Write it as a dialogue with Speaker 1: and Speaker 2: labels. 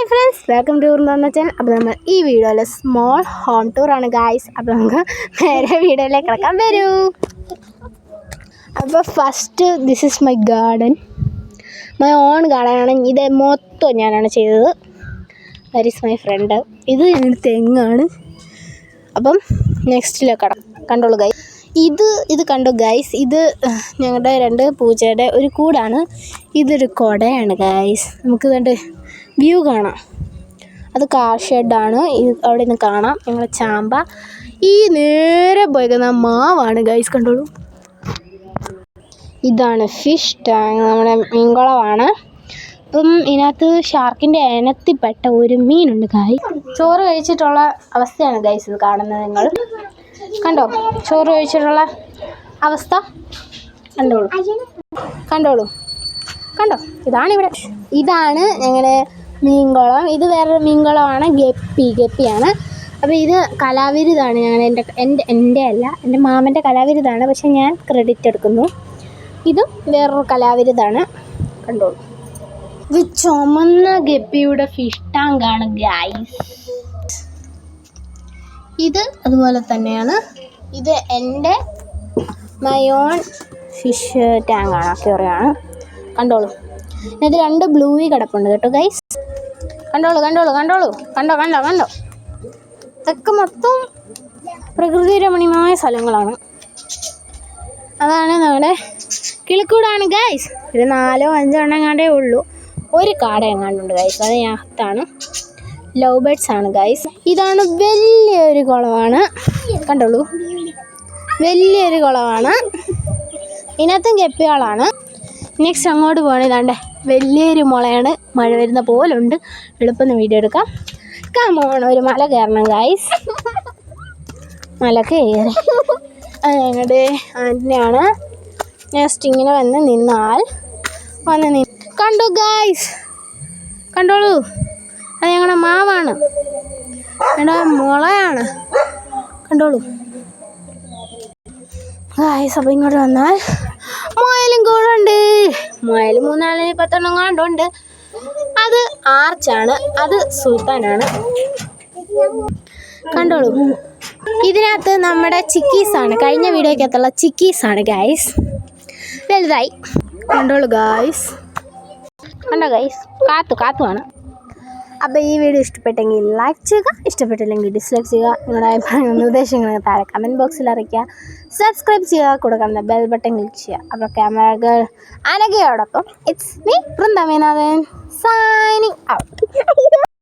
Speaker 1: Hi friends, welcome to ഉർന്ന channel. അപ്പോൾ നമ്മൾ ഈ വീഡിയോയിൽ സ്മോൾ ഹോം ടൂർ ആണ് ഗായ്സ്. അപ്പോൾ നമുക്ക് നേരെ വീഡിയോയിലേക്ക് കിടക്കാൻ വരൂ. അപ്പോൾ first this is my garden, my own ഗാർഡനാണ്. ഇത് മൊത്തം ഞാനാണ് ചെയ്തത്. That is my friend. ഇത് തെങ്ങാണ്. അപ്പം നെക്സ്റ്റിലേക്ക് കണ്ടോളൂ ഗൈസ്. ഇത് കണ്ടോ ഗൈസ്, ഇത് ഞങ്ങളുടെ 2 പൂച്ചയുടെ ഒരു കൂടാണ്. ഇതൊരു കുടയാണ് ഗൈസ്. നമുക്ക് കണ്ട് വ്യൂ കാണാം. അത് കാർ ഷെഡാണ്. അവിടെ നിന്ന് കാണാം ഞങ്ങളുടെ ചാമ്പ. ഈ നേരെ പോയിക്കുന്ന മാവാണ് ഗൈസ്, കണ്ടോളൂ. ഇതാണ് ഫിഷ് ടാങ്ക്, നമ്മുടെ മീൻകുളമാണ്. അപ്പം ഇതിനകത്ത് ഷാർക്കിൻ്റെ ഇനത്തിൽപ്പെട്ട ഒരു മീനുണ്ട് ഗൈസ്. ചോറ് കഴിച്ചിട്ടുള്ള അവസ്ഥയാണ് ഗൈസ് ഇത് കാണുന്നത്. നിങ്ങൾ കണ്ടോ ചോറ് കഴിച്ചിട്ടുള്ള അവസ്ഥ? കണ്ടോളൂ കണ്ടോ. ഇതാണ് ഞങ്ങളുടെ മീൻകുളം. ഇത് വേറൊരു മീൻകുളമാണ്, ഗപ്പിയാണ്. അപ്പോൾ ഇത് കലാവിരുതാണ്. എൻ്റെ അല്ല, എൻ്റെ മാമൻ്റെ കലാവിരുതാണ്. പക്ഷെ ഞാൻ ക്രെഡിറ്റ് എടുക്കുന്നു. ഇതും വേറൊരു കലാവിരുതാണ്. കണ്ടോളൂ. ഇത് ചുമന്ന ഗപ്പിയുടെ ഫിഷ് ടാങ്കാണ് ഗൈസ്. ഇത് അതുപോലെ തന്നെയാണ്. ഇത് എൻ്റെ മൈ ഓൺ ഫിഷ് ടാങ്കാണ്, അക്വേറിയമാണ്. കണ്ടോളൂ. ഇത് 2 ബ്ലൂയി കിടപ്പുണ്ട് കേട്ടോ ഗൈസ്. കണ്ടോ. ഇതൊക്കെ മൊത്തം പ്രകൃതി രമണീയമായ സ്ഥലങ്ങളാണ്. അതാണ് നമ്മുടെ കിളിക്കൂടാണ് ഗൈസ്. ഒരു 4-5 എണ്ണങ്ങാണ്ടേ ഉള്ളൂ. ഒരു കാട എങ്ങാണ്ടുണ്ട് ഗൈസ്, അത് ഞാത്താണ്. ലവ് ബേർഡ്സ് ആണ് ഗൈസ്. ഇതാണ് വലിയൊരു കുളമാണ്, കണ്ടോളൂ. വലിയൊരു കുളമാണ്. ഇതിനകത്തും ഗപ്പികളാണ്. നെക്സ്റ്റ് അങ്ങോട്ട് പോകണം. ഇതാണ്ട് വലിയൊരു മുളയാണ്. മഴ വരുന്ന പോലുണ്ട്. എളുപ്പം വീഡിയോ എടുക്കാം. കമോൺ, ഒരു മല കയറണം ഗൈസ്. മല കയറി അത് ഞങ്ങളുടെ ആൻ്റിനാണ്. നെക്സ്റ്റ് ഇങ്ങനെ വന്ന് നിന്നാൽ കണ്ടു ഗൈസ്, കണ്ടോളൂ. അത് ഞങ്ങളുടെ മാവാണ്, ഞങ്ങളുടെ മുളയാണ്. കണ്ടോളൂ ഗൈസ്. അപ്പോൾ ഇങ്ങോട്ട് വന്നാൽ മുയലും കൂടെ ഉണ്ട്. മുയൽ 3-10 കണ്ടുണ്ട്. അത് ആർച്ചാണ്, അത് സുൽത്താനാണ്. കണ്ടോളൂ. ഇതിനകത്ത് നമ്മുടെ ചിക്കീസാണ്, കഴിഞ്ഞ വീഡിയോക്കകത്തുള്ള ചിക്കീസാണ് ഗൈസ്. വലുതായി. കണ്ടോളൂ ഗൈസ്. കണ്ടോ ഗൈസ്, കാത്തുമാണ്. അപ്പോൾ ഈ വീഡിയോ ഇഷ്ടപ്പെട്ടെങ്കിൽ ലൈക്ക് ചെയ്യുക, ഇഷ്ടപ്പെട്ടില്ലെങ്കിൽ ഡിസ്ലൈക്ക് ചെയ്യുക. നിങ്ങളുടെ അഭിപ്രായങ്ങളും നിർദ്ദേശങ്ങളും താഴെ കമൻറ്റ് ബോക്സിൽ അറിയിക്കുക. സബ്സ്ക്രൈബ് ചെയ്യുക, കൂടെ കാണുന്ന ബെൽ ബട്ടൺ ക്ലിക്ക് ചെയ്യുക. അപ്പോൾ ക്യാമറ ഗേൾ അനഘയോടൊപ്പം it's me Vrinda Menathan signing out.